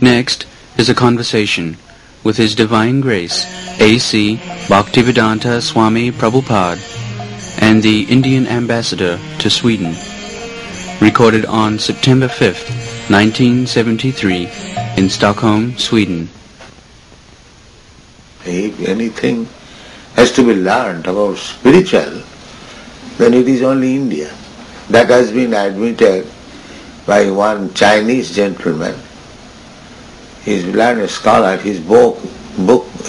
Next is a conversation with His Divine Grace A.C. Bhaktivedanta Swami Prabhupada and the Indian Ambassador to Sweden, recorded on September 5th, 1973 in Stockholm, Sweden. If anything has to be learned about spiritual, then it is only India. That has been admitted by one Chinese gentleman. He is a learned scholar. His book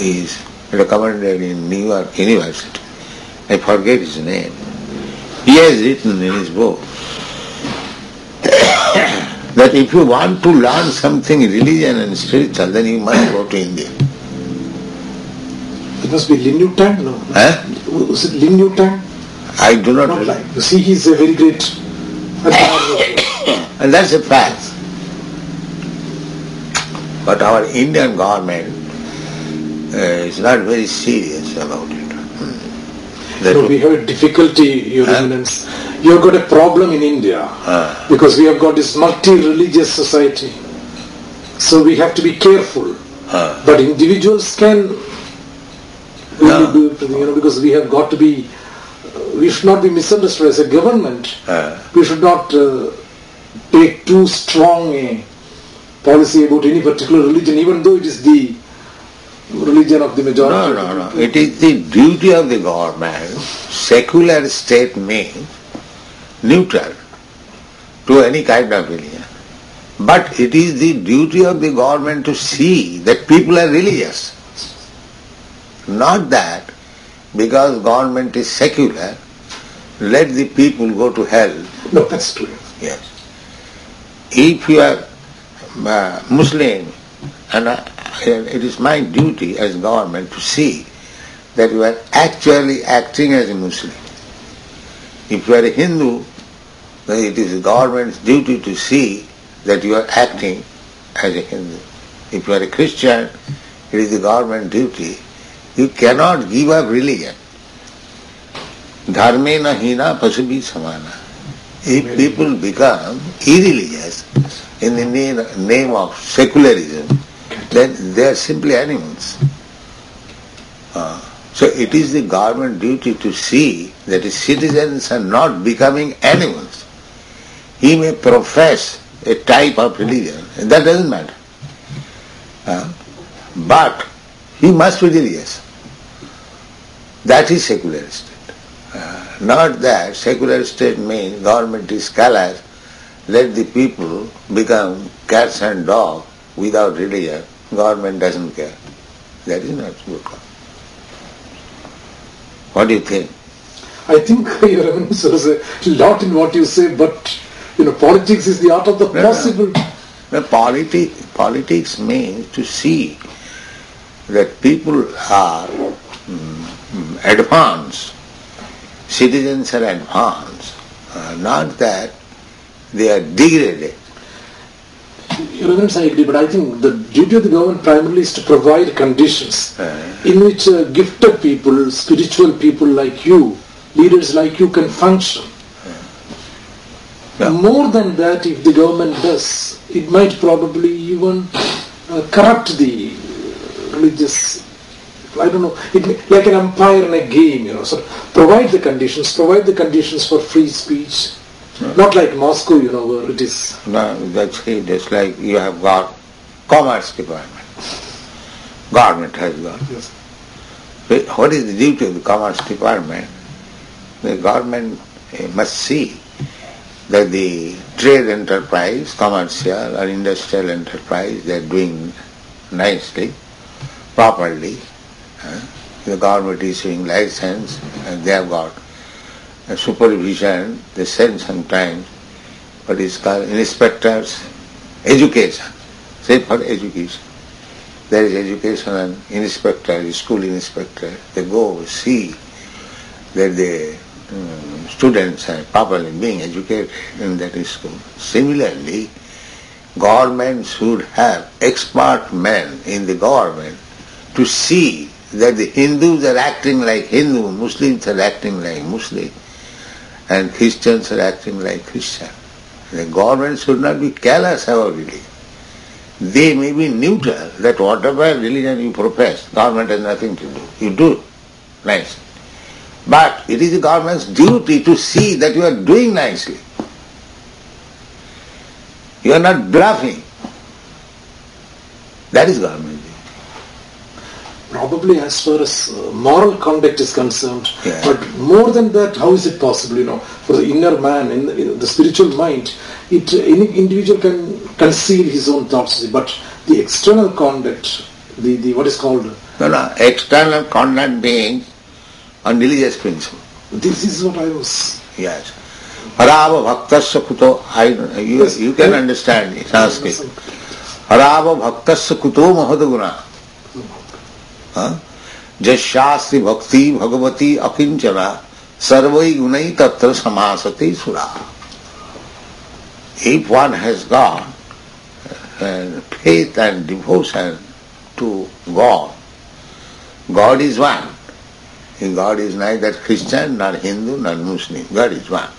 is recommended in New York University. I forget his name. He has written in his book that if you want to learn something religion and spiritual, then you must go to India. It must be Lin Yutang, no? Was it Lin Yutang? I do not know. Like. You see, he's a very great and that's a fact. But our Indian government is not very serious about it. No, we have a difficulty, Your Eminence. You have got a problem in India because we have got this multi-religious society. So we have to be careful. But individuals can really do it, because we have got to be. We should not be misunderstood as a government. We should not take too strong a policy about any particular religion, even though it is the religion of the majority. No. It is the duty of the government. Secular state means neutral to any kind of religion. But it is the duty of the government to see that people are religious. Not that because government is secular, let the people go to hell. No, that's true. Yes. If you are Muslim, and it is my duty as government to see that you are actually acting as a Muslim. If you are a Hindu, then it is the government's duty to see that you are acting as a Hindu. If you are a Christian, it is the government's duty. You cannot give up religion. Dharmena hina pasubhi samana. If people become irreligious in the name of secularism, then they are simply animals. So it is the government duty to see that the citizens are not becoming animals. He may profess a type of religion, and that doesn't matter. But he must be religious. That is secular state. Not that secular state means government is callous, let the people become cats and dogs without religion. Government doesn't care. That is not good. What do you think? I think, Your Eminence, there is a lot in what you say, but politics is the art of the possible. Politics means to see that people are advanced, citizens are advanced, not that they are degraded. Your Eminence, I agree, but I think the duty of the government primarily is to provide conditions in which gifted people, spiritual people like you, leaders like you can function. More than that, if the government does, it might probably even corrupt the religious, I don't know, like an umpire in a game, so provide the conditions for free speech. Not like Moscow, where it is. No, that's it. It's like you have got commerce department. Government has got. Yes. What is the duty of the commerce department? The government must see that the trade enterprise, commercial or industrial enterprise, they are doing nicely, properly. The government is issuing license, and they have got supervision. They send sometimes what is called inspectors, education. Say for education. There is education and inspector, school inspector. They go see that the students are properly being educated in that school. Similarly, government should have expert men in the government to see that the Hindus are acting like Hindu, Muslims are acting like Muslim, and Christians are acting like Christian. The government should not be callous about it. they may be neutral, that whatever religion you profess, government has nothing to do. You do nicely. But it is the government's duty to see that you are doing nicely. You are not bluffing. That is government duty. Probably as far as moral conduct is concerned, Yeah. but more than that, how is it possible, for the inner man, in the spiritual mind, any individual can conceal his own thoughts, but the external conduct, the what is called... No, external conduct being on religious principle. This is what I was... Yes. Harava bhaktasya kuto, you can understand it, Sanskrit. Harava bhaktasya kuto mahadaguna. Jasyasti bhakti bhagavati akinchana sarvai gunai tatra samasati sura. If one has got faith and devotion to God, God is one. God is neither Christian, nor Hindu, nor Muslim. God is one.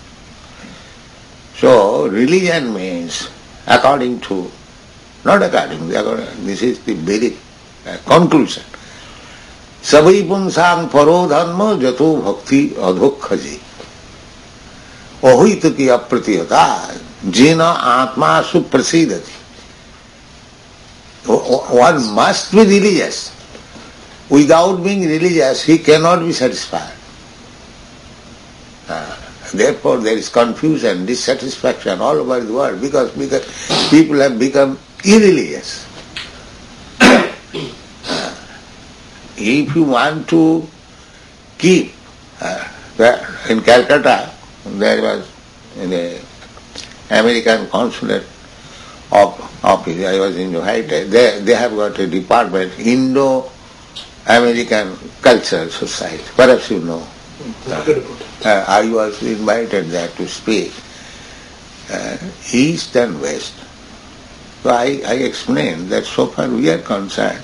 So religion means according to, this is the Vedic conclusion. Savai punsang paro dharma jato bhakti adhokhaji. Ohit ki apratiyata jina atma suprasidati. One must be religious. Without being religious, he cannot be satisfied. Therefore, there is confusion, dissatisfaction all over the world because people have become irreligious. If you want to keep, in Calcutta, there was an American consulate office, I was invited, they have got a department, Indo-American Cultural Society, perhaps you know. I was invited there to speak, East and West. So I explained that so far we are concerned,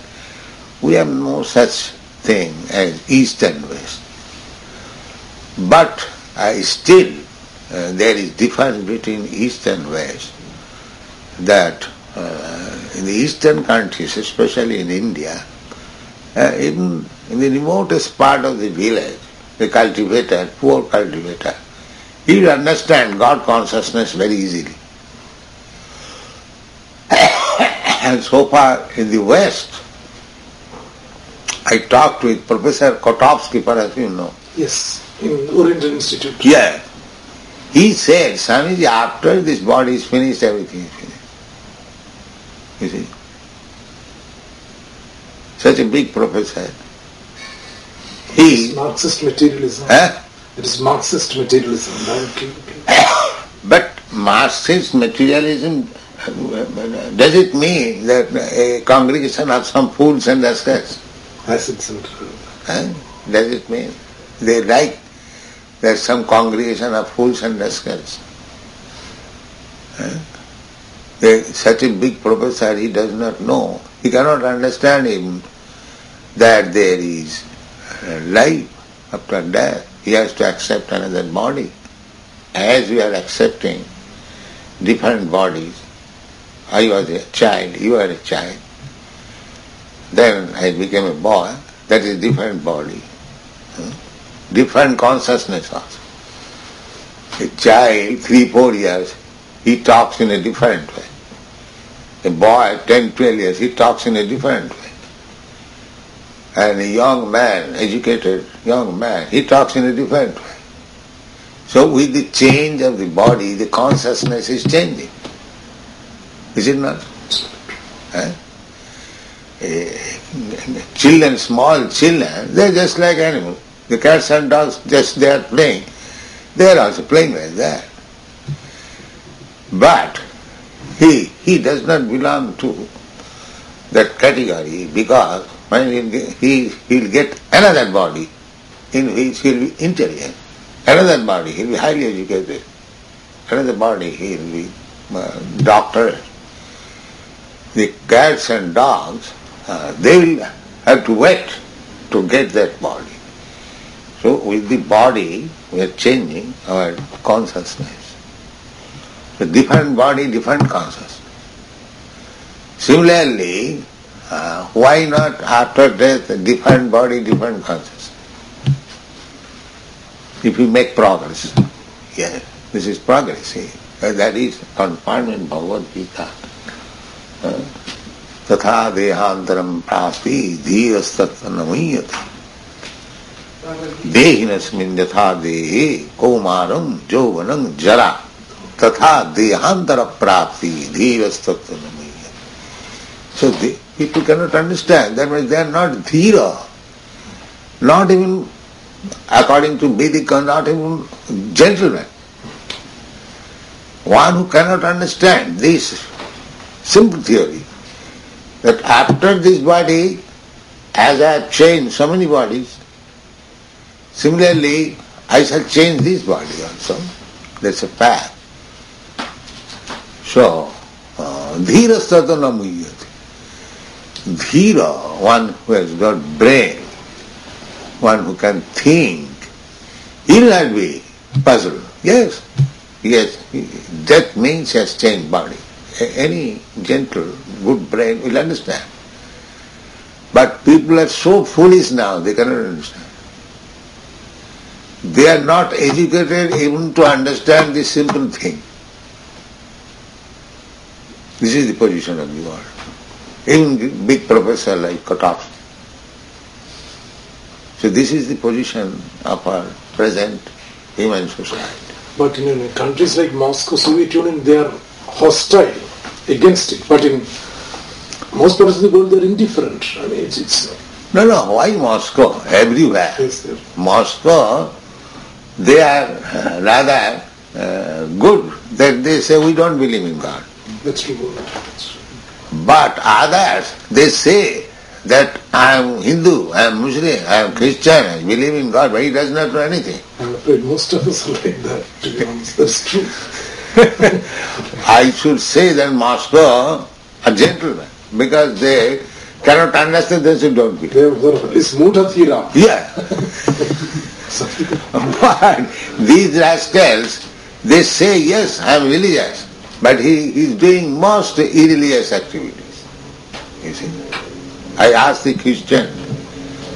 we have no such thing as East and West. But still there is difference between East and West, that in the eastern countries, especially in India, even in the remotest part of the village, the cultivator, poor cultivator, he will understand God consciousness very easily. And so far in the West, I talked with Professor Kotovsky, perhaps you know. Yes, in Oriental Institute. Yeah. He said, Swamiji, after this body is finished, everything is finished. You see? Such a big professor. It is Marxist materialism. Huh? It is Marxist materialism. But Marxist materialism, does it mean that a congregation of some fools and rascals? As it's Does it mean they like there's some congregation of fools and rascals? Such a big professor, he does not know. He cannot understand him that there is life after death. He has to accept another body. As we are accepting different bodies, I was a child, you are a child. Then I became a boy, that is different body. Different consciousness also. A child, 3-4 years, he talks in a different way. A boy, 10-12 years, he talks in a different way. And a young man, educated young man, he talks in a different way. So with the change of the body, the consciousness is changing. Is it not? Children, small children, they are just like animals. The cats and dogs, just they are playing. They are also playing like that. But he does not belong to that category because when he will get another body in which he will be intelligent. Another body, he will be highly educated. Another body, he will be doctor. The cats and dogs, they will have to wait to get that body. So with the body, we are changing our consciousness. A different body, different consciousness. Similarly, why not after death, different body, different consciousness? If you make progress, yes, this is progress. See? That is confirmed in Bhagavad Gita. Tatha dehantaram praspi dhirastatta namiyata dehinasmin yatha dehe kaumaram jovanam jara tatha dehantara prapti dhirastatta namiyata. So people cannot understand. That means they are not dhira, not even according to Vedic, not even gentlemen. One who cannot understand this simple theory, that after this body, as I have changed so many bodies, similarly I shall change this body also. That's a fact. So, dhira sadhana muyate. Dhira, one who has got brain, one who can think, he will not be puzzled. Yes, that means he has changed body. Any gentle, good brain will understand. But people are so foolish now, they cannot understand. They are not educated even to understand this simple thing. This is the position of the world. Even big professor like Kotovsky. So this is the position of our present human society. But in countries like Moscow, Soviet Union, they are hostile against it. But in most parts of the world, they are indifferent. I mean, it's No, why Moscow? Everywhere. Yes, sir. Moscow, they are rather good that they say we don't believe in God. That's true. But others, they say that I am Hindu, I am Muslim, I am Christian, I believe in God, but he does not know anything. I'm afraid most of us are like that, to be honest. That's true. I should say that Moscow are gentlemen, because they cannot understand, they say don't believe. It's Mudha-thira. Yeah. But these rascals, they say, yes, I am religious, but he is doing most irreligious activities. You see. I asked the Christian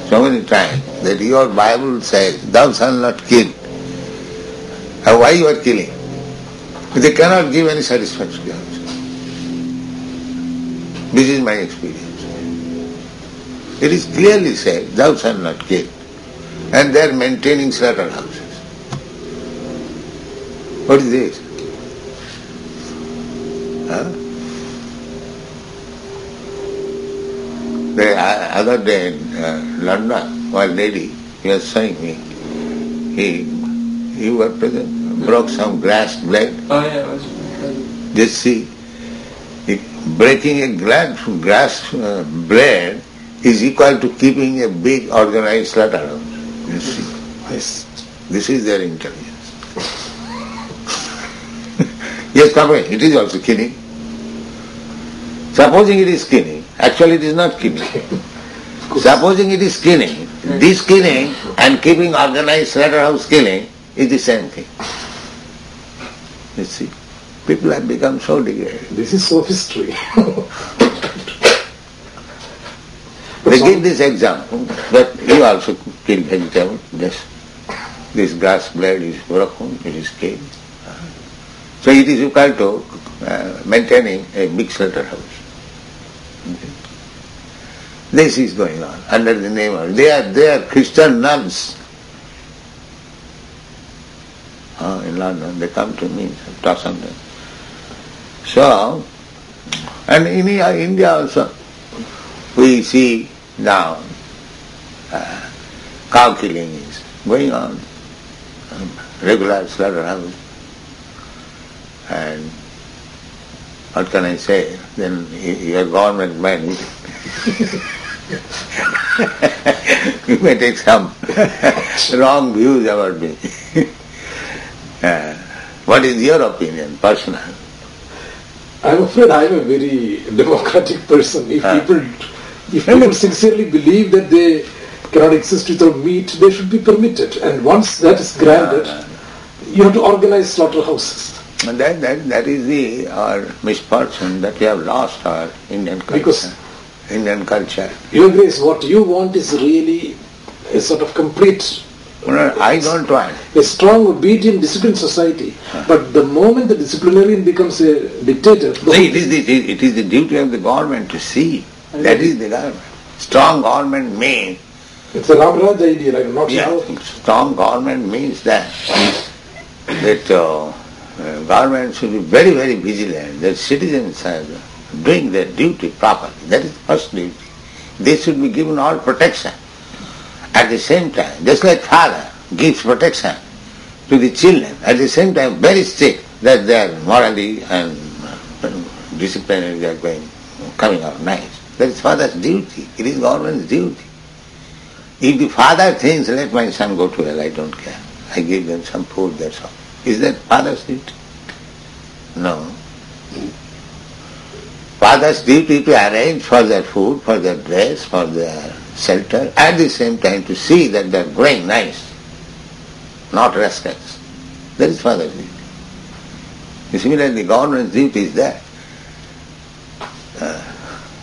so many times that your Bible says, thou shalt not kill. And why you are killing? They cannot give any satisfaction. This is my experience. It is clearly said, thou shalt not kill. And they are maintaining slaughterhouses. What is this? Huh? The other day in London, one lady, he was saying me, he was present, broke some grass blade. Oh yeah, I was present. Just see, breaking a grass blade is equal to keeping a big organized slaughterhouse. You see, Yes. this is their intelligence. Yes, Papa, it is also killing. Supposing it is killing, actually it is not killing. Supposing it is killing, this killing and keeping organized slaughterhouse killing is the same thing. You see, people have become so degraded. This is sophistry. They give this example that you also kill vegetable. This grass blade is broken, it is killed. So it is equal to maintaining a big slaughterhouse. This is going on under the name of they are Christian nuns. In London, they come to me sometimes. So, and in India also, we see now cow killing is going on, regular slaughterhouse. And what can I say? Then your government man, you may take some wrong views about me. What is your opinion, personal? I'm afraid I'm a very democratic person. If people sincerely believe that they cannot exist without meat, they should be permitted. And once that is granted, you have to organize slaughterhouses. And that is our misfortune, that we have lost our Indian culture. Because Indian culture. Your Grace, what you want is really a sort of complete... I don't want. A strong, obedient, disciplined society. But the moment the disciplinarian becomes a dictator... It is the duty of the government to see. That is the government. Strong government means... It's a Ramaraj idea, like not strong government means that government should be very, very vigilant, that citizens are doing their duty properly. That is the first duty. They should be given all protection. At the same time, just like father gives protection to the children, at the same time very strict that they are morally and disciplinary, they are coming out nice. That is father's duty. It is government's duty. If the father thinks, let my son go to hell, I don't care. I give them some food, that's all. Is that father's duty? No. Father's duty to arrange for their food, for their dress, for their shelter, at the same time to see that they are growing nice, not rascals. That is father's duty. Similarly, the government's duty is that.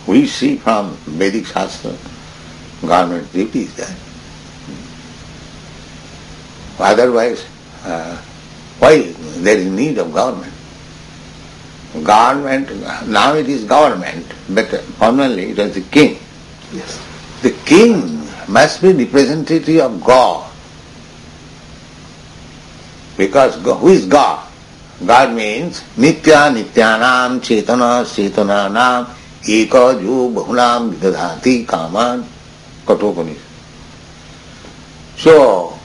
We see from Vedic Shastra, government's duty is that. Otherwise, why there is need of government? Government, now it is government, but formerly it was the king. Yes. The king must be representative of God. Because who is God? God means Nitya Nityanam Chetana Chetananam Eka Jo Bahunam Vidadhati Kaman Katopanish. So,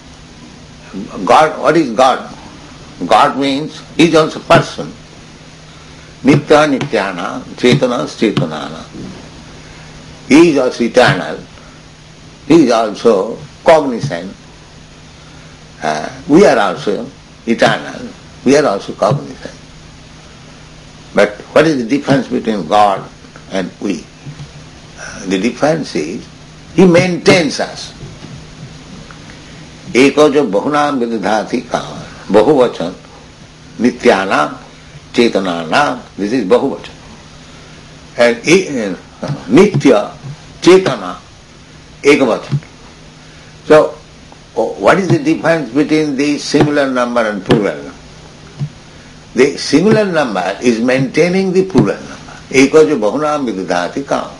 God, what is God? God means he is also person. Nitya Nityana Chetana Chetanana. He is also eternal. He is also cognizant. We are also eternal. We are also cognizant. But what is the difference between God and we? The difference is he maintains us. Eko jo bahunam vidadhati kama. Bahuvachan. Nityanam Chetananam. This is bahuvachan. And Nitya Chetana Ekavachan. So, what is the difference between the singular number and plural number? The singular number is maintaining the plural number. Eka jo bahunam vidadhati kama.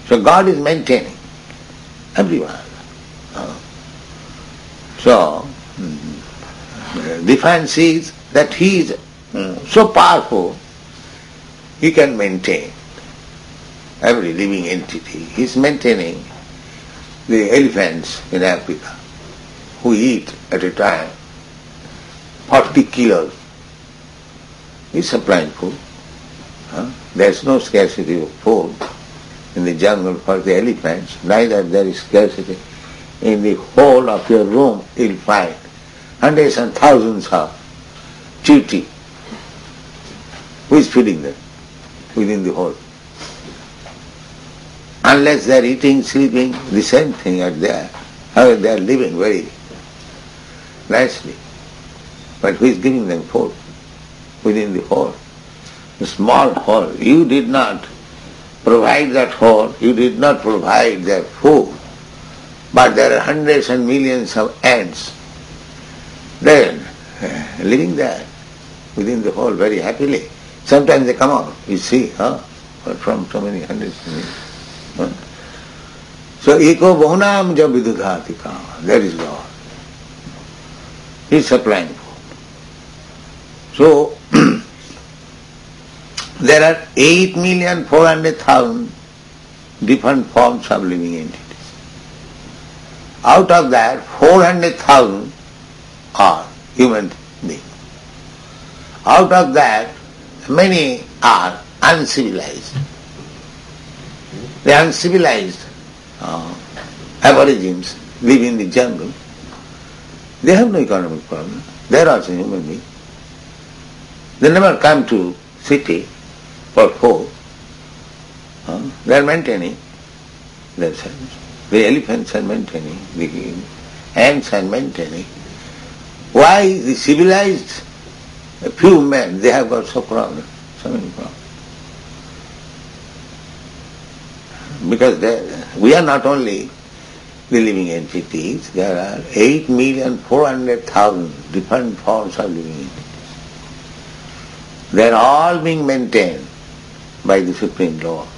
So God is maintaining everyone. So, difference is that he is so powerful, he can maintain every living entity. He is maintaining the elephants in Africa who eat at a time 40 kilos. He is supplying food. There is no scarcity of food in the jungle for the elephants, neither there is scarcity. In the whole of your room you will find hundreds and thousands of chewty. Who is feeding them within the whole? Unless they are eating, sleeping, the same thing are there. However, they are living very nicely. But who is giving them food within the hole? A small hole. You did not provide that hole, you did not provide their food. But there are hundreds and millions of ants. They are living there within the hole very happily. Sometimes they come out, you see, from so many hundreds of millions. So, Eko Bahunam Ja Vidudhati Kama, that is God. He is supplying food. So, there are 8,400,000 different forms of living entities. Out of that, 400,000 are human beings. Out of that, many are uncivilized. The uncivilized aborigines live in the jungle. They have no economic problem. They are also human beings. They never come to city for food. They are maintaining themselves. The elephants are maintaining, the ants are maintaining. Why the civilized A few men, they have got so many problems. Because we are not only the living entities, there are 8,400,000 different forms of living entities. They are all being maintained by the Supreme Lord.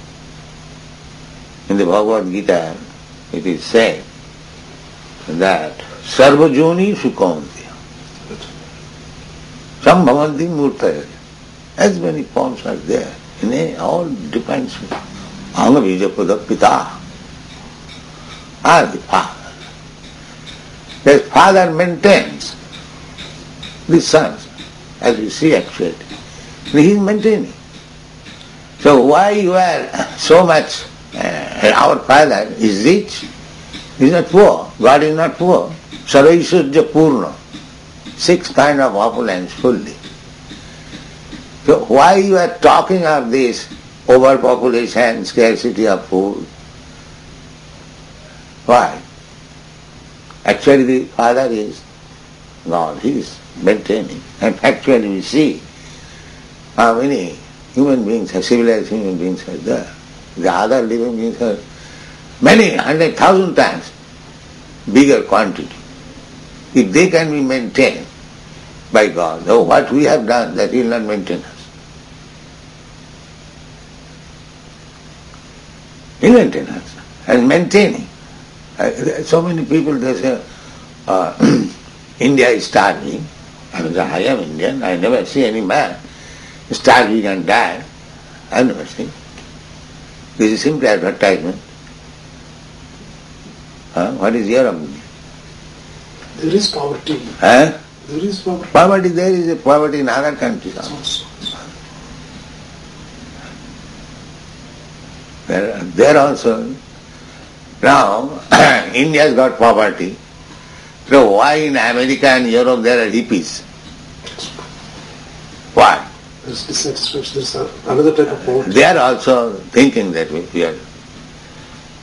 In the Bhagavad Gita, it is said that Sarvajoni Sukhavanti Sambhavanti Murtaya. As many forms are there, all depends on Angabija Pita are the father. The father maintains the sons, as we see actually. He is maintaining. So why you are so much, our father is rich, he is not poor, God is not poor. Sarvaishwarya Purna, 6 kinds of opulence fully. So why you are talking of this overpopulation, scarcity of food? Why? Actually the father is God, he is maintaining. And actually we see how many human beings, civilized human beings are there. The other living beings are many 100,000 times bigger quantity. If they can be maintained by God, though what we have done, that He will not maintain us. He will maintain us. And maintaining. So many people, they say, India is starving. I am Indian, I never see any man starving and die. I have never seen. This is simply advertisement. What is your opinion? There is poverty. There is poverty. Poverty, there is a poverty in other countries also. There also. Now, India has got poverty. So why in America and Europe there are hippies? Why? There's dissatisfaction. There's another type of poverty. They are also thinking that we are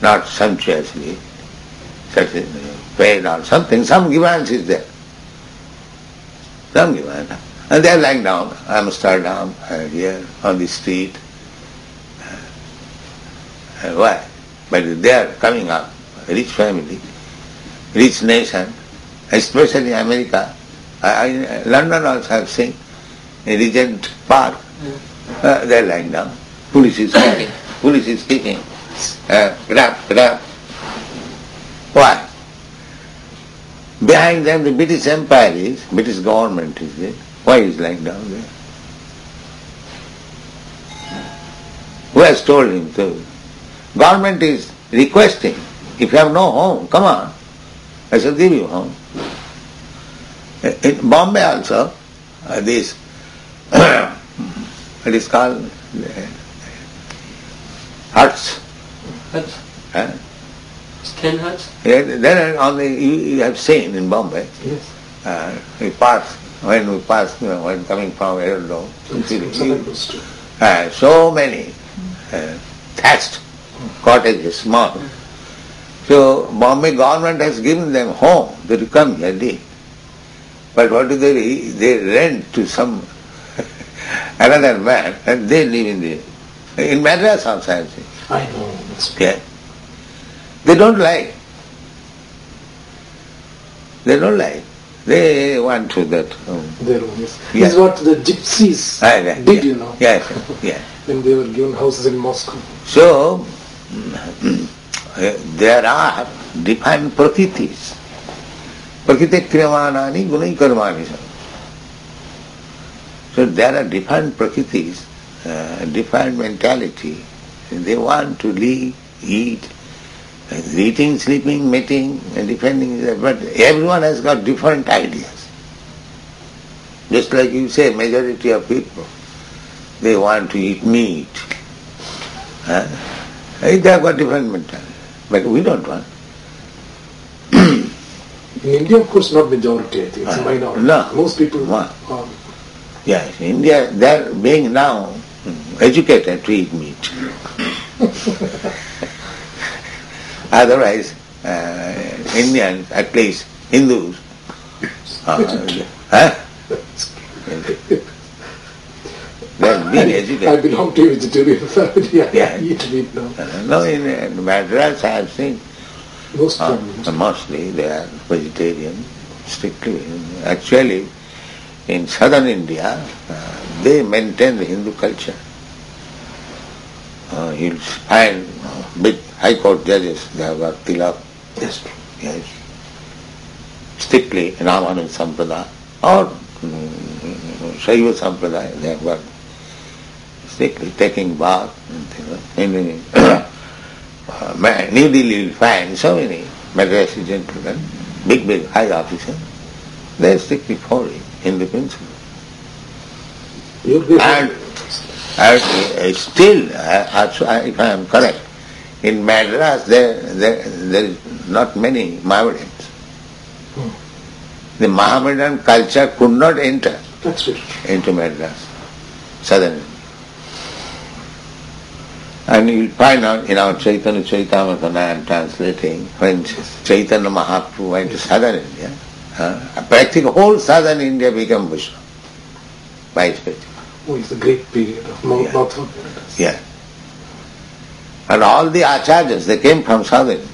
not sumptuously paid or something. Some grievance is there. Some grievance. And they are lying down, Amsterdam, here on the street. Why? But they are coming up, a rich family, rich nation, especially America. London also have seen in Regent Park. They are lying down. Police is kicking. Police is kicking. Get up. Why? Behind them the British Empire is, British government is there. Why is lying down there? Who has told him to? Government is requesting, if you have no home, come on, I shall give you home. In Bombay also, this, what is called, huts. Huts? Huh? Tin huts? Then on the, you have seen in Bombay, yes. when coming from Erdo, so many thatched cottages, small. So Bombay government has given them home to come here live. But what do they do? They rent to some another man and they live in Madras also I think. I know. Yeah. They don't like. They don't like. They want to that. Their own, yes. Yeah. This is what the gypsies did, you know. Yes, yeah. When they were given houses in Moscow. So, there are different prakritis. Prakriti kriyamanani gunai karmani. So there are different prakritis, different mentality. They want to live, eat, eating, sleeping, mating, and defending. But everyone has got different ideas. Just like you say, majority of people, they want to eat meat. They have got different mentality. But we don't want. In India, of course, not majority, I think. It's a minority. No. Most people want. Yes, India, they are being now educated to eat meat. Otherwise, Indians, at least Hindus, They are being educated. I belong to a vegetarian family. I eat meat now. No, in Madras I have seen Mostly they are vegetarian, strictly. Actually, in southern India, they maintain the Hindu culture. You'll find big high court judges, they have got tilak. Yes. Yes. Strictly Ramanand Sampradaya or Shaiva Sampradaya, they have got strictly taking bath. In New Delhi you'll find so many Madrasi gentlemen, big high officers, they strictly follow Hindu principle. And still, if I am correct, in Madras there is not many Mohammedans. The Mohammedan culture could not enter into Madras, southern India. And you will find out in our Chaitanya Charitamrita, I am translating, when Chaitanya Mahaprabhu went to southern India, practically whole southern India became Vaishnava by his preaching. Oh, it's a great period of northern Paradise. Yeah. And all the acharyas, they came from southern India.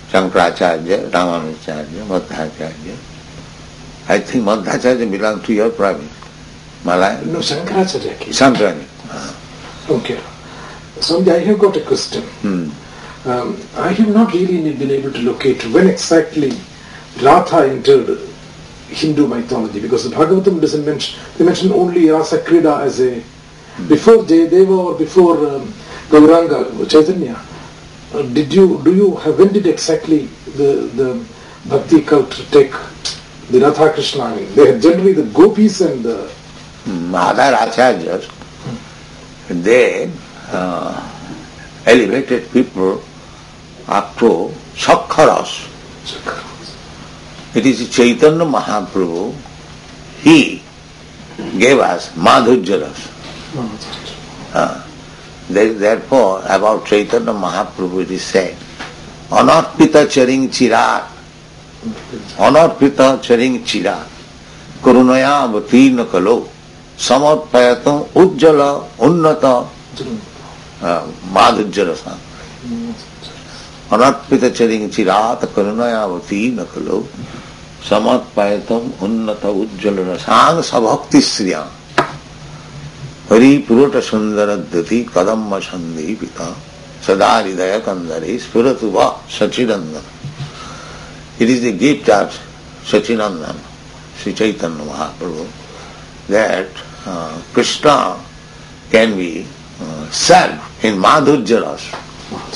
Shankaracharya, Ramanujacharya, Madhacharya. I think Madhacharya belongs to your province, Malaya. No, Shankaracharya came. Shankaracharya. Okay. Swami, I have got a question. I have not really been able to locate when exactly Radha entered Hindu mythology, because the Bhagavatam doesn't mention, they mention only Rasa Krida as a, before Jayadeva or before Gauranga, Chaitanya. When did exactly the Bhakti cult take the Radha Krishna? I mean, they had generally the gopis and the other acharyas, they elevated people up to Sakharas. It is Chaitanya Mahaprabhu, he gave us Madhurjaras. Therefore, about Chaitanya Mahaprabhu it is said, Anarpita charing chirat, Anarpita charing chirat, Karunaya avatirna kalo, Samarpayatam ujjala unnata Madhurjarasa. Anarpita charing chirat, Karunaya avatirna kalo, Samarpayatam unnata ujjala rasang sabhakti sriyam. Hari purata sundara dati kadamma sandhi pita sada hridaya kandari spuratuva sachidananda. It is the gift of Sachidananda, Sri Chaitanya Mahaprabhu, that Krishna can be served in Madhurjaras,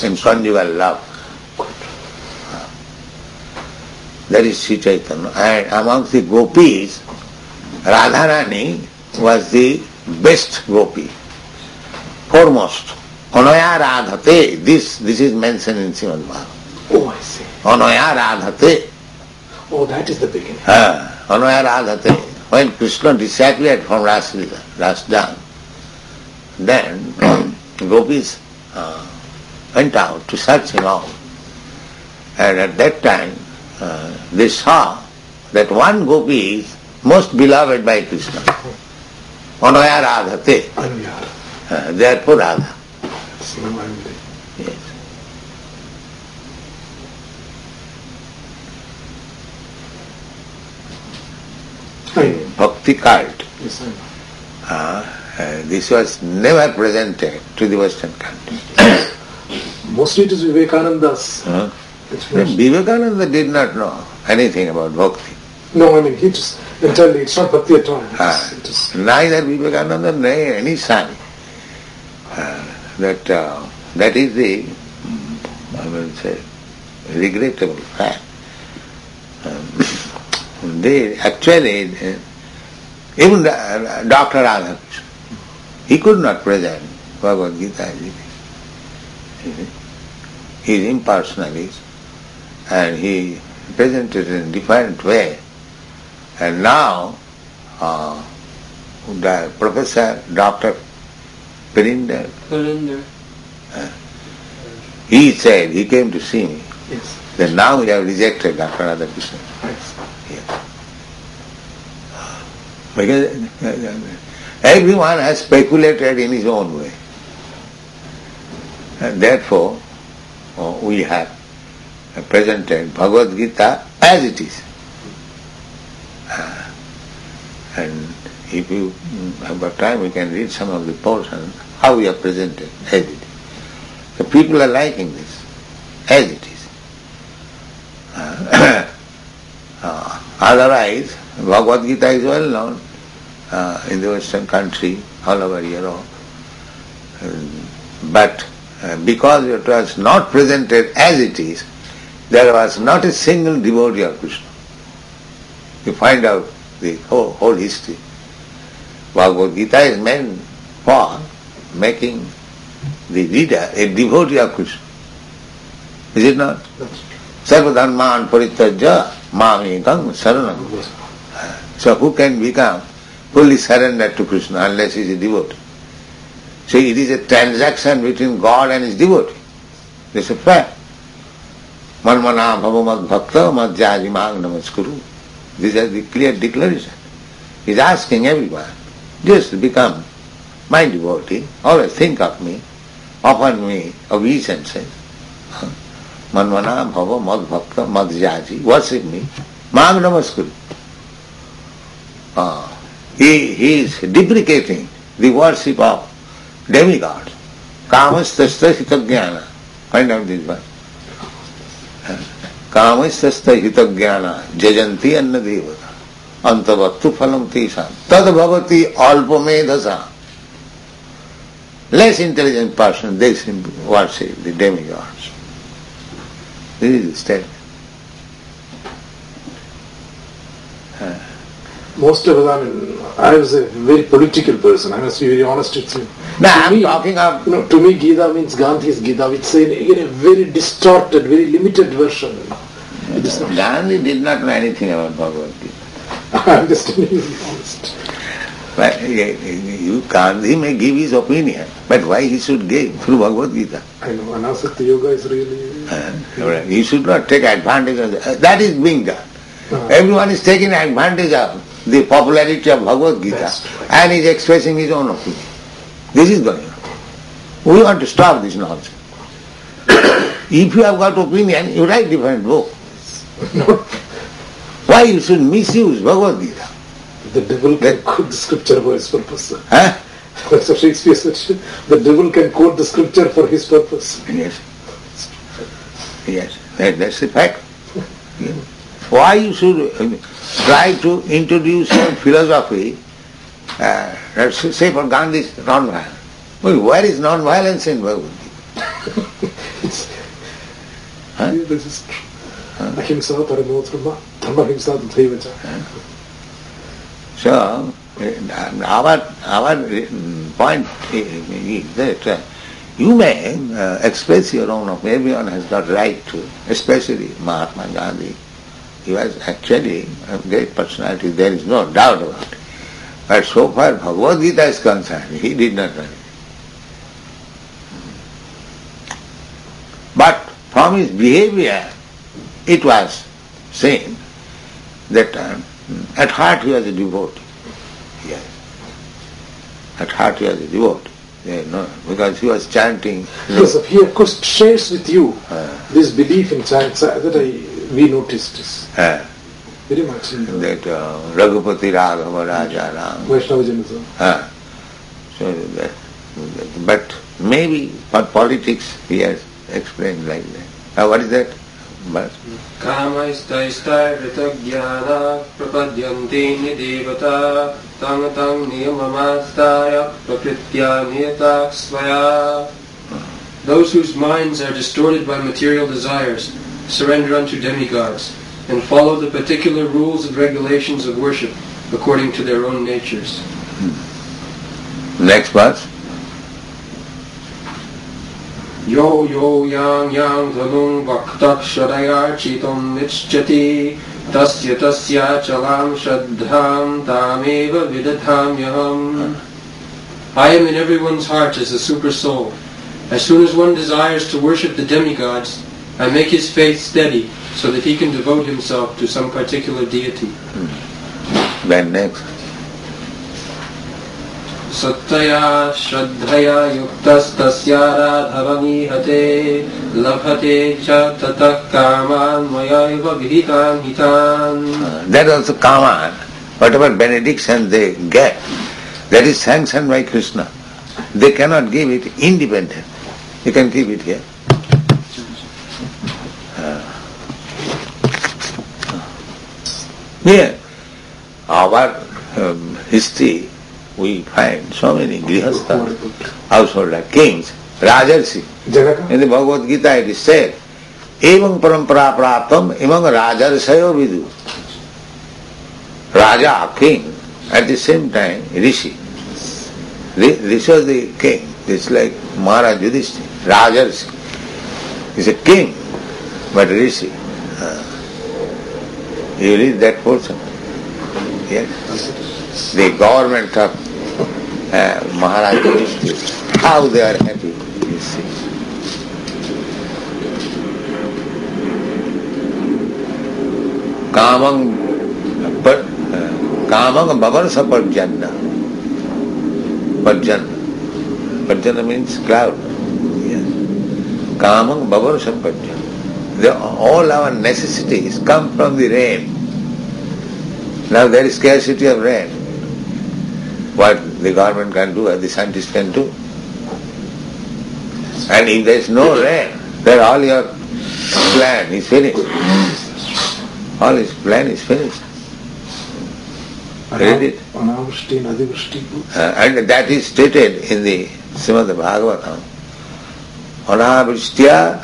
in conjugal love. That is Sri Chaitanya. And amongst the gopis, Radharani was the best gopi, foremost. Anaya Radhate, this is mentioned in Srimad Bhagavatam. Oh, I see. Anaya Radhate. Oh, that is the beginning. Anaya Radhate. When Krishna disappeared from Rasdan, then gopis went out to search him out. And at that time, they saw that one gopi is most beloved by Krishna. Anaya Radhate. Therefore Radha. Yes. Bhakti cult. Yes, This was never presented to the Western countries. Mostly it is Vivekananda's. Vivekananda did not know anything about bhakti. No, I mean, he just entirely, it's not bhakti at all. Neither Vivekananda nor any son. That is the, I will say, regrettable fact. They actually, even Dr. Radhakrishna, he could not present Bhagavad Gita as it is. He is impersonalist and he presented it in a different way. And now, the Professor Dr. Perinder, he said, he came to see me, that now we have rejected Dr. Radhakrishna. Yes. Because Everyone has speculated in his own way. And therefore, we have presented Bhagavad Gita as it is. And if you have got time, we can read some of the portions, how we have presented as it is. The people are liking this, as it is. Otherwise, Bhagavad Gita is well known in the Western country, all over Europe. But because it was not presented as it is, there was not a single devotee of Krishna. You find out the whole history. Bhagavad Gita is meant for making the reader a devotee of Krishna. Is it not? Sarva dharman parityajya mamekam saranam. So who can become fully surrendered to Krishna unless he is a devotee? So it is a transaction between God and his devotee. This is a fact. Manmana bhavamad bhakta madhyaji mang namaskuru. These are the clear declaration. He is asking everyone, just become my devotee, always think of me, offer me obeisances. Manmana bhava mad bhakta madhyaji, worship me, mang namaskuru. He is deprecating the worship of demigods. Kamastasya hitagyana. Find out this one. Kamastasya hitagyana jajanti anna devata antavattu phalam tesam tad bhavati alpamedhasa. Less intelligent person, they simply worship the demigods. This is the statement. Most of them, I was a very political person, I must be very honest with you. No, I'm talking of... to me Gita means Gandhi's Gita, which is in a very distorted, very limited version. It is not. Gandhi did not know anything about Bhagavad Gita. I'm just telling you honest. But Gandhi may give his opinion, but why he should give through Bhagavad Gita? I know, Anasakti Yoga is really... He should not take advantage of that. That is being done. Everyone is taking advantage of the popularity of Bhagavad Gita and is expressing his own opinion. This is going on. We want to stop this nonsense. If you have got opinion, you write different book. Why you should misuse Bhagavad Gita? The devil can quote the scripture for his purpose. Huh? So Shakespeare said, the devil can quote the scripture for his purpose. Yes. Yes, that's the fact. Why you should try to introduce some philosophy, let's say for Gandhi's non-violence. Well, where is non-violence in Bhagavad Gita? This is true. Ahimsa paramo dharma, dharma ahimsa tathaivacha. So, our point is that you may express your own opinion. Everyone has got right to, especially Mahatma Gandhi. He was actually a great personality, there is no doubt about it. But so far Bhagavad Gita is concerned, he did not write it. But from his behavior, it was seen that at heart he was a devotee. Yes. At heart he was a devotee. Because he was chanting. Yes, he of course shares with you this belief in chant that we noticed this. Very much. That Raghupati Raghava Raja Ram. Vaishnava Janazam. So but maybe for politics he has explained like that. What is that? Kamaistai ritagyana prapadyanti nidevata tang tang niyamamastaya prakritya niyatak svaya. Those whose minds are distorted by material desires surrender unto demigods and follow the particular rules and regulations of worship according to their own natures. Next verse. Yo yo yang yang dhanung bhaktak shadayar chitam nichchati tasya tasya chalam shadham tameva vidadham yaham. I am in everyone's heart as the super soul. As soon as one desires to worship the demigods, I make his faith steady so that he can devote himself to some particular deity. Then next. Sattaya Shraddhaya Yuktastasyaradhavanihate Labhate cha tatah kaman mayaiva vihitan hitan. That also kaman, whatever benediction they get, that is sanctioned by Krishna. They cannot give it independent. You can keep it here. Here, our history, we find so many grihastha, householder, kings, rajarsi. In the Bhagavad Gita it is said, Evang parampara praptam evang rajarsayo vidu. Raja, king, at the same time rishi. This was the king. It's like Maharaj Yudhishthira, rajarsi. He's a king, but rishi. You read that portion? Yes. The government of Maharaj Yudhishthira, how they are happy, you see. Kamang bavarsa parjanna. Parjanna means cloud. Yes. Kamang bavarsa parjanna. All our necessities come from the rain. Now there is scarcity of rain. What the government can do, or the scientists can do. And if there is no rain, then all your plan is finished. All his plan is finished. Read it. And that is stated in the Srimad Bhagavatam. Anavristya,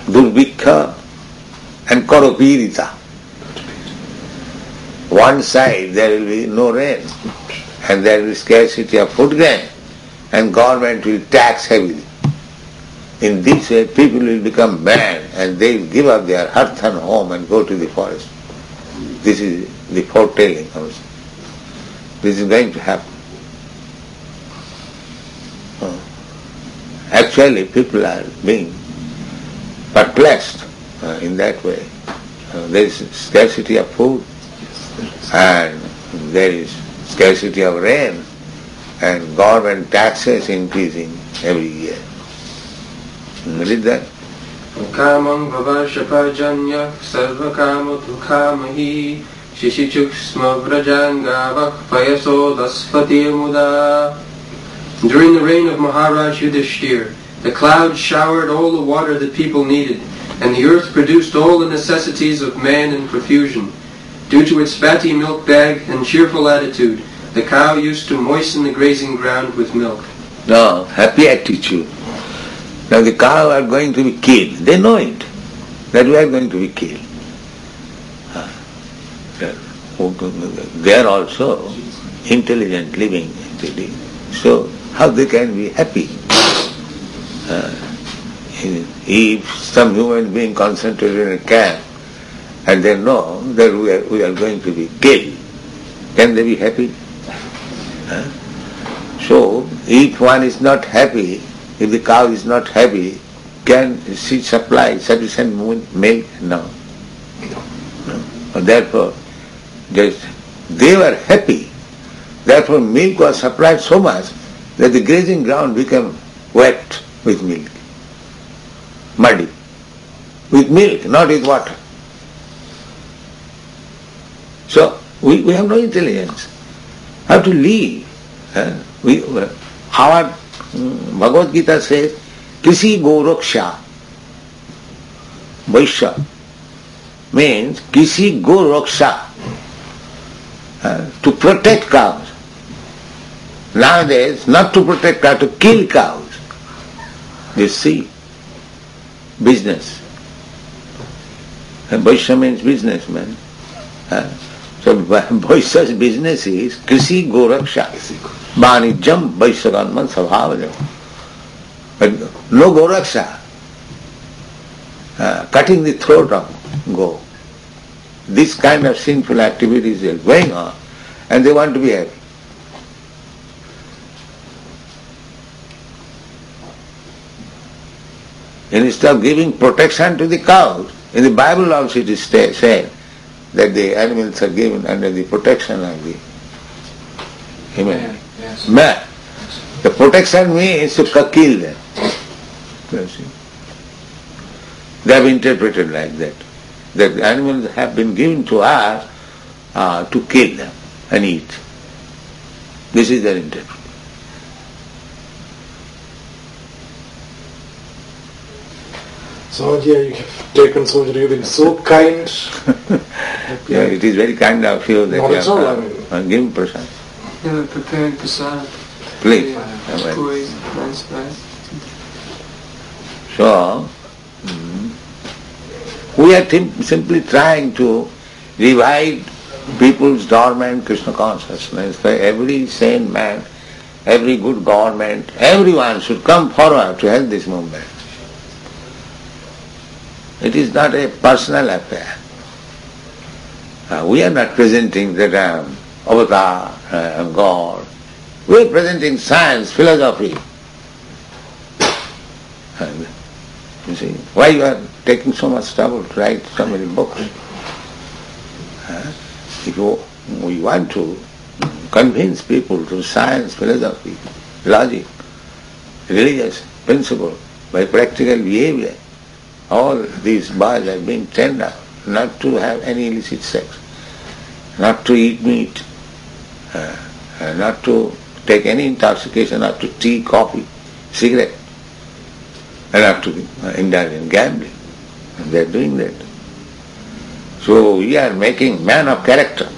Durvikha and Karopirita. One side there will be no rain and there will be scarcity of food grain and government will tax heavily. In this way people will become mad and they will give up their hearth and home and go to the forest. This is the foretelling also. This is going to happen. Actually people are being perplexed in that way. There is scarcity of food and there is scarcity of rain and government taxes increasing every year. Read that. Kamang bhavarshapajanya sarvakama tukamahi shishichuksma vrajangavak payaso daspati muda. During the reign of Maharaj Yudhishthira, the clouds showered all the water that people needed, and the earth produced all the necessities of man in profusion. Due to its fatty milk bag and cheerful attitude, the cow used to moisten the grazing ground with milk. No, happy attitude. Now the cow are going to be killed. They know it, that we are going to be killed. They are also intelligent living entity. So how they can be happy? If some human being concentrated in a camp and they know that we are going to be killed, can they be happy? So if one is not happy, if the cow is not happy, can she supply sufficient milk? No. Therefore, they were happy. Therefore milk was supplied so much that the grazing ground became wet with milk, muddy, with milk, not with water. So we have no intelligence. How to live? Our Bhagavad Gita says, Kisi Goroksha, Vaishya, means Kisi Goroksha, to protect cows. Nowadays, not to protect cows, to kill cows. You see, business. And Vaishya means businessman. So Vaishya's business is Krisi Goraksha, Vanijam Vaishyaganman Sabhavajam. But no Goraksha, cutting the throat of go. This kind of sinful activities are going on and they want to be happy. Instead of giving protection to the cows, in the Bible also it is said that the animals are given under the protection of the human. Yes. Man. The protection means to kill them. You see. They have interpreted like that. That the animals have been given to us to kill them and eat. This is their interpretation. So you have taken so much, you've been so kind. Yeah, it is very kind of you that Not you at all, I have given person. Yeah, preparing prasad. Please. Nice. So, we are simply trying to revive people's dormant Krishna consciousness. For every sane man, every good government, everyone should come forward to help this movement. It is not a personal affair. We are not presenting that I am avatar, I am God. We are presenting science, philosophy. And you see, why you are taking so much trouble to write so many books? If we want to convince people through science, philosophy, logic, religious principle, by practical behavior, all these boys are being trained up not to have any illicit sex, not to eat meat, not to take any intoxication, not to tea, coffee, cigarette, and not to indulge in gambling. And they are doing that. So we are making man of character,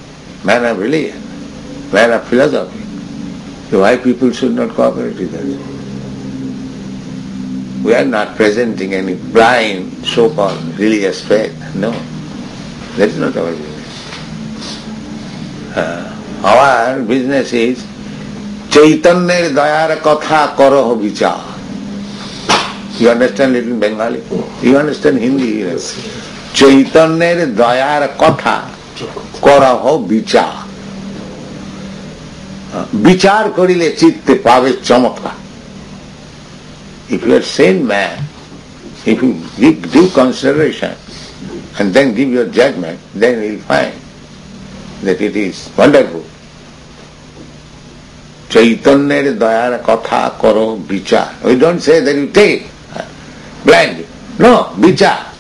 man of religion, man of philosophy. So why people should not cooperate with us? We are not presenting any blind so-called religious faith. No, that is not our business. Our business is Chaitanyer dayar katha karaho vichar. You understand little Bengali? You understand Hindi? Yes. Chaitanyer dayar katha karaho vichar. Vichar korile chitte pave chamatka. If you are sane man, if you give due consideration and then give your judgment, then you will find that it is wonderful. Chaitanyer dayar katha karo vichar. We don't say that you take blindly. No, vichar.